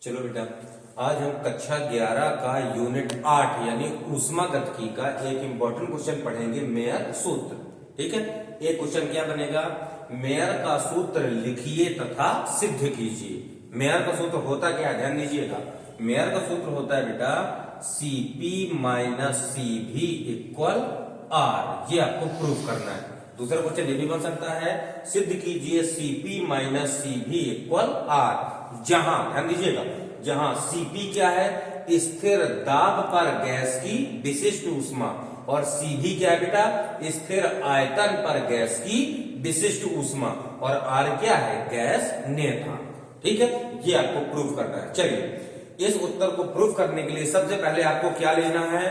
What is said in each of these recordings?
चलो बेटा, आज हम कक्षा 11 का यूनिट 8 यानी ऊष्मागतिकी का एक इंपॉर्टेंट क्वेश्चन पढ़ेंगे, मेयर सूत्र। ठीक है, एक क्वेश्चन क्या बनेगा, मेयर का सूत्र लिखिए तथा सिद्ध कीजिए। मेयर का सूत्र होता क्या है, ध्यान दीजिएगा। मेयर का सूत्र होता है बेटा Cp minus Cv equal R, ये आपको प्रूफ करना है। दूसरा क्वेश्चन ये भी बन सकता है, सिद्ध कीजिए Cp minus Cv equal R, जहां ध्यान दीजिएगा, जहां Cp क्या है, स्थिर दाब पर गैस की विशिष्ट ऊष्मा, और Cv क्या है बेटा, स्थिर आयतन पर गैस की विशिष्ट ऊष्मा, और R क्या है, गैस नेता। ठीक है, ये आपको प्रूफ करना है। चलिए, इस उत्तर को प्रूफ करने के लिए सबसे पहले आपको क्या लेना है,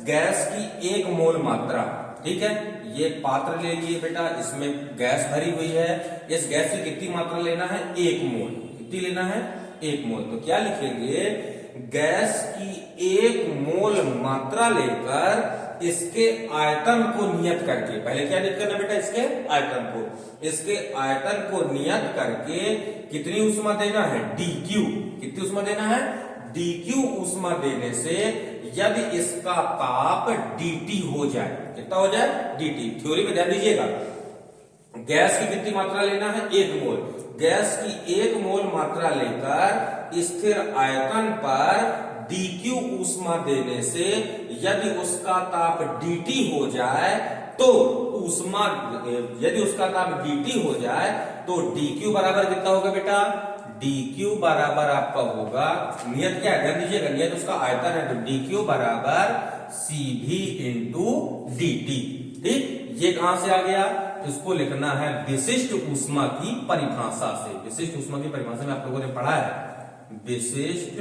गैस की 1 मोल मात्रा। ठीक है, ये पात्र ले लिए बेटा, इसमें गैस भरी हुई है। इस गैस की कितनी मात्रा लेना है, 1 मोल। कितनी लेना है, 1 मोल। तो क्या लिखेंगे, गैस की 1 मोल मात्रा लेकर इसके आयतन को नियत करके, पहले क्या नियत करना बेटा, इसके आयतन को, इसके आयतन को नियत करके कितनी ऊष्मा देना है, dq। कितनी ऊष्मा देना है, dq ऊष्मा देने से यदि इसका ताप dt हो जाए, कितना हो जाए, dt। थ्योरी में ध्यान दीजिएगा, गैस की कितनी मात्रा लेना है, 1 मोल। गैस की 1 मोल मात्रा लेकर स्थिर आयतन पर dq ऊष्मा देने से यदि उसका ताप dt हो जाए तो ऊष्मा, यदि उसका ताप dt हो जाए तो dq बराबर कितना होगा बेटा, dq बराबर आपका होगा, नियत क्या है, ध्यान दीजिएगा, नियत उसका आयतन है, तो dq बराबर Cv इंटू dt। ठीक, ये कहां से आ गया, इसको लिखना है विशिष्ट ऊष्मा की परिभाषा से। विशिष्ट ऊष्मा की परिभाषा में आप लोगों ने पढ़ा है, विशिष्ट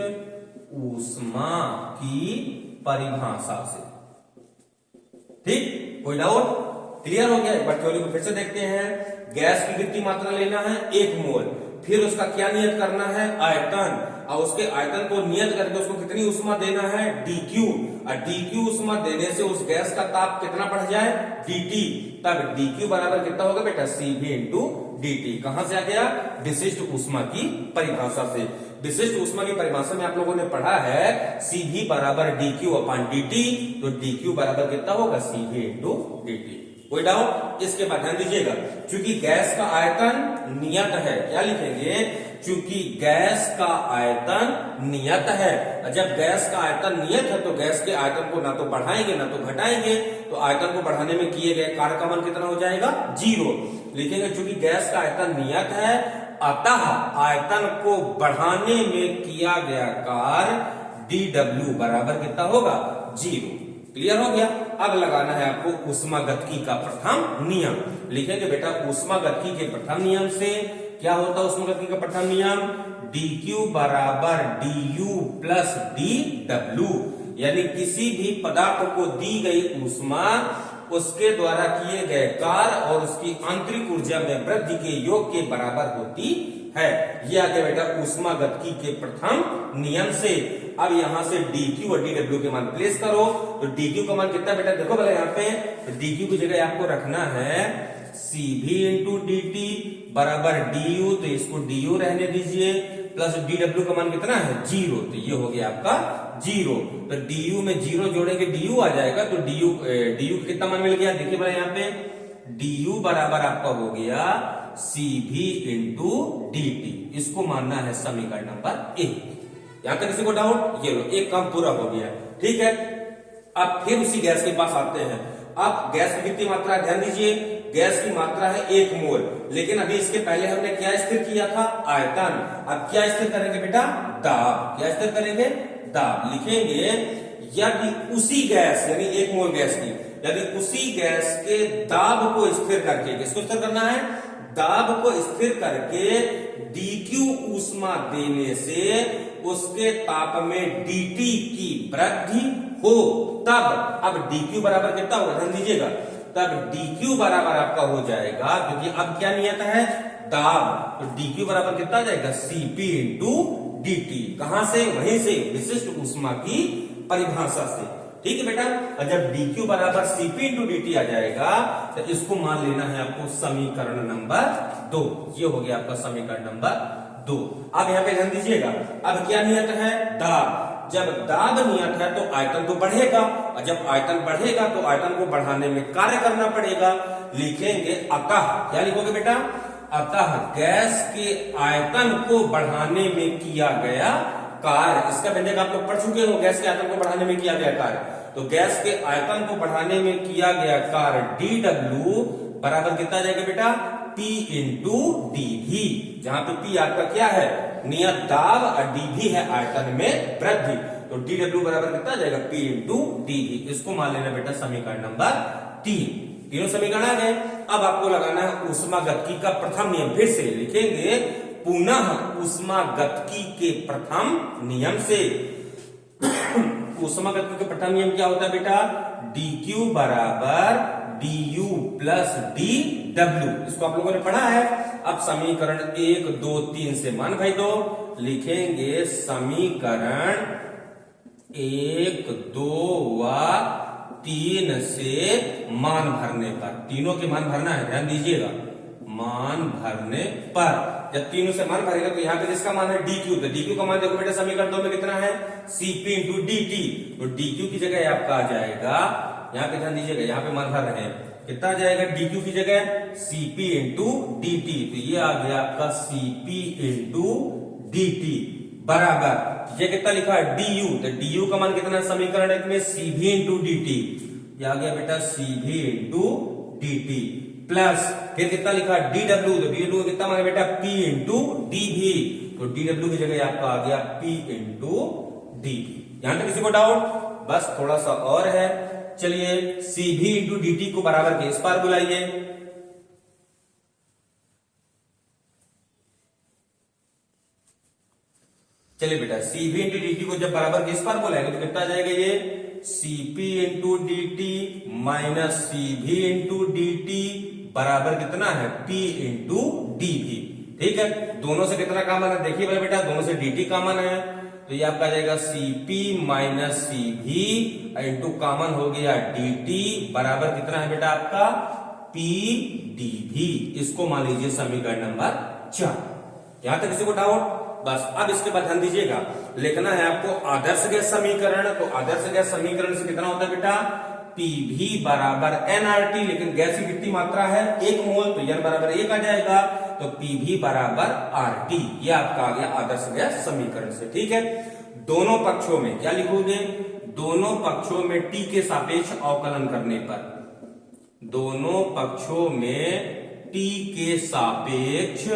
ऊष्मा की परिभाषा से। ठीक, कोई डाउट, क्लियर हो गया। एक बार थ्योरी को फिर से देखते हैं। गैस की कितनी मात्रा लेना है, 1 मोल। फिर उसका क्या नियत करना है, आयतन, और उसके आयतन को नियत करके उसको कितनी ऊष्मा देना है, dq, और dq ऊष्मा देने से उस गैस का ताप कितना बढ़ जाए, dt। तब dq बराबर कितना होगा बेटा, Cv इंटू dt। कहां से आ गया, विशिष्ट ऊष्मा की परिभाषा से। विशिष्ट ऊष्मा की परिभाषा में आप लोगों ने पढ़ा है Cv बराबर dq अपॉन dt, तो dq बराबर कितना होगा, Cv इंटू dt। कोई डाउट, इसके बाद ध्यान दीजिएगा, चूंकि गैस का आयतन नियत है, क्या लिखेंगे, चूंकि गैस का आयतन नियत है। जब गैस का आयतन नियत है तो गैस के आयतन को ना तो बढ़ाएंगे ना तो घटाएंगे, तो आयतन को बढ़ाने में किए गए कार्य का मान कितना हो जाएगा, 0। लिखेंगे चूंकि गैस का आयतन नियत है, अतः आयतन को बढ़ाने में किया गया कार्य dw बराबर कितना होगा, 0। क्लियर हो गया। अब लगाना है आपको ऊष्मागतिकी का प्रथम नियम। लिखेंगे बेटा, ऊष्मागतिकी के प्रथम नियम से क्या होता है, ऊष्मागतिकी का प्रथम नियम, dq बराबर du प्लस dw, यानी किसी भी पदार्थ को दी गई ऊष्मा उसके द्वारा किए गए कार्य और उसकी आंतरिक ऊर्जा में वृद्धि के योग के बराबर होती है। ये आ गया बेटा ऊष्मागतिकी के प्रथम नियम से। अब यहां से dq और dw के मान प्लेस करो, तो dq का मान कितना बेटा, देखो भले यहाँ पे, तो dq की जगह आपको रखना है Cv इंटू dt बराबर du, तो इसको du रहने दीजिए, प्लस dw का मान कितना है, 0, तो ये हो गया आपका 0। तो du में 0 जोड़ेंगे du आ जाएगा, तो du का कितना मान मिल गया, देखिए भले यहाँ पे, du बराबर आपका हो गया Cv इंटू dt। इसको मानना है समीकरण नंबर 1। यहां तक किसी को डाउट, ये लो, एक काम पूरा हो गया। ठीक है, अब फिर उसी गैस के पास आते हैं। अब गैस की कितनी मात्रा है, ध्यान दीजिए, गैस की मात्रा है 1 मोल, लेकिन अभी इसके पहले हमने क्या स्थिर किया था, आयतन। अब क्या स्थिर करेंगे बेटा, दाब। क्या स्थिर करेंगे, दाब। लिखेंगे यदि उसी गैस यानी 1 मोल गैस की, यदि उसी गैस के दाब को स्थिर करके, किसको स्थिर करना है, दाब को स्थिर करके dq ऊष्मा देने से उसके ताप में dt की वृद्धि हो, तब, अब dq बराबर कितना होगा, ध्यान दीजिएगा, तब dq बराबर आपका हो जाएगा, क्योंकि अब क्या नियत है, दाब, तो dq बराबर कितना आ जाएगा, Cp इंटू dt। कहां से, वहीं से, विशिष्ट ऊष्मा की परिभाषा से। ठीक है बेटा, और जब dq बराबर Cp इंटू dt आ जाएगा तो इसको मान लेना है आपको समीकरण नंबर 2। ये हो गया आपका समीकरण नंबर 2। अब यहाँ पे ध्यान दीजिएगा, अब क्या नियत है, दाब। जब दाब नियत है तो आयतन तो बढ़ेगा, और जब आयतन बढ़ेगा तो आयतन को बढ़ाने में कार्य करना पड़ेगा। लिखेंगे अतः, क्या लिखोगे बेटा, अतः गैस के आयतन को बढ़ाने में किया गया कार्य। इसका व्यंजक आप लोग पढ़ चुके हो, गैस के आयतन को बढ़ाने में किया गया कार्य। तो गैस के आयतन को बढ़ाने में किया गया कार्य dW बराबर कितना जाएगा बेटा, P इंटू dV, जहां पे P आपका क्या है, नियत दाब, और dV है आयतन में वृद्धि। तो dW बराबर कितना जाएगा, P इंटू dV। इसको मान लेना बेटा समीकरण नंबर 3। तीनों समीकरण आ गए। अब आपको लगाना है ऊष्मागतिकी का प्रथम नियम। फिर से लिखेंगे पुनः ऊष्मागतिकी के प्रथम नियम से। ऊष्मागतिकी का प्रथम नियम क्या होता है बेटा, dQ बराबर du प्लस dW। इसको आप लोगों ने पढ़ा है। अब समीकरण 1, 2, 3 से मान भाई दो। लिखेंगे समीकरण 1, 2 व 3 से मान भरने पर, तीनों के मान भरना है, ध्यान दीजिएगा, मान भरने पर जब तीनों से मान भरेगा तो यहाँ पे जिसका मान है dQ, तो dQ का मान देखो बेटा समीकरण 2 में कितना है, Cp इंटू dt। तो dQ की जगह आपका आ जाएगा, यहाँ पे ध्यान दीजिएगा, यहाँ पे मान भर रहे हैं, कितना आ जाएगा dQ की जगह Cp इंटू dt। तो ये आ गया आपका Cp इंटू dt बराबर, ये कितना लिखा है du, तो du का मान कितना है समीकरण 1 में, Cv इंटू dt। ये आ गया बेटा Cv इंटू dt प्लस, फिर कितना लिखा है dW, तो dW कितना मान है बेटा P इंटू dV। तो dW की जगह आपका आ गया P इंटू dV। यहां तक किसी को डाउट, बस थोड़ा सा और है। चलिए Cv इंटू dt को बराबर के इस पार बुलाइए। चलिए बेटा Cv इंटू dt को जब बराबर के इस पार बुलाएंगे तो कितना आ जाएगा, ये Cp into dt minus Cv into dt बराबर कितना है P इंटू dV। ठीक है, दोनों से कितना कॉमन है, देखिए भाई बेटा, दोनों से dt कॉमन है, तो ये आपका आ जाएगा Cp minus Cv into common हो गया dt बराबर कितना है बेटा आपका P dV। इसको मान लीजिए समीकरण नंबर 4। यहां तक किसी को डाउट, बस। अब इसके बाद ध्यान दीजिएगा, लिखना है आपको आदर्श गैस समीकरण। तो आदर्श गैस समीकरण से कितना होता है बेटा, Pv बराबर nRT, लेकिन गैस की कितनी मात्रा है 1 मोल, तो n बराबर 1 आ जाएगा, तो Pv बराबर RT। ये आपका आ गया आदर्श गैस समीकरण से। ठीक है, दोनों पक्षों में क्या लिखोगे, दोनों पक्षों में T के सापेक्ष अवकलन करने पर, दोनों पक्षों में T के सापेक्ष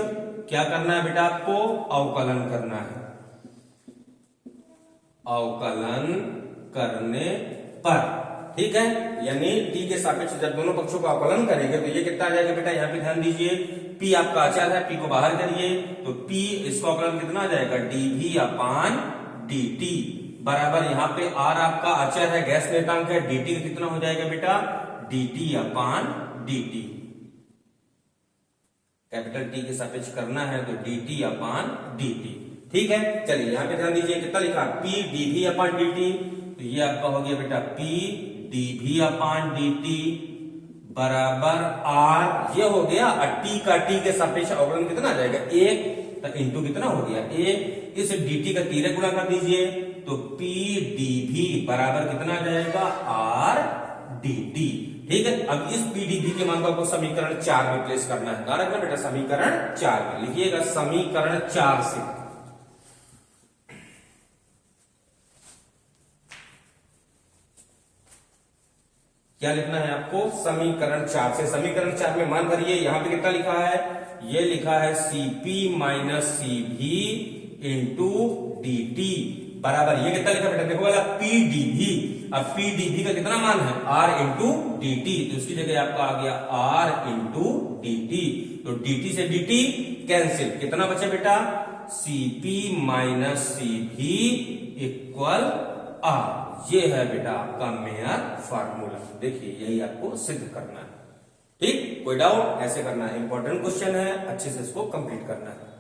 क्या करना है बेटा, आपको अवकलन करना है। अवकलन करने पर, ठीक है, यानी T के सापेक्ष जब दोनों पक्षों का अवकलन करेंगे तो ये कितना आ जाएगा बेटा, यहाँ पे ध्यान दीजिए, P आपका अचर है, P को बाहर करिए, तो P इसका अवकलन कितना आ जाएगा, dV अपान dt बराबर, यहाँ पे R आपका अचर है, गैस निर्देशांक है, dt कितना हो जाएगा बेटा, dt अपान dt। कैपिटल T के सापेक्ष करना है तो dt अपान dt। ठीक है, चलिए यहाँ पे ध्यान दीजिए, कितना लिखा P dV अपान dt, तो ये आपका हो गया बेटा P dV अपान dt बराबर R, ये हो गया, और T का T के सापेक्ष अवकलन कितना आ जाएगा 1, तो इंटू कितना हो गया 1, इस dt का तिर्यक गुणा कर दीजिए, तो P dV बराबर कितना आ जाएगा R dt। ठीक है, अब इस PdV के मान को आपको समीकरण 4 में प्लेस करना है, ना रखना बेटा समीकरण 4 में, लिखिएगा समीकरण 4 से क्या लिखना है आपको, समीकरण 4 से। समीकरण 4 में मान भरिए, यहां पे कितना लिखा है, ये लिखा है Cp minus Cv into dt बराबर, ये कितना लिखा बेटा, देखो वाला P dV। अब P dV का कितना मान है R इंटू dt, तो इसकी जगह आपका आ गया R इंटू dt, तो dt से dt कैंसिल, कितना बचे बेटा, Cp minus Cv equal R। ये है बेटा आपका मेयर फार्मूला। देखिए यही आपको सिद्ध करना है। ठीक, कोई डाउट, ऐसे करना है, इंपॉर्टेंट क्वेश्चन है, अच्छे से इसको कंप्लीट करना है।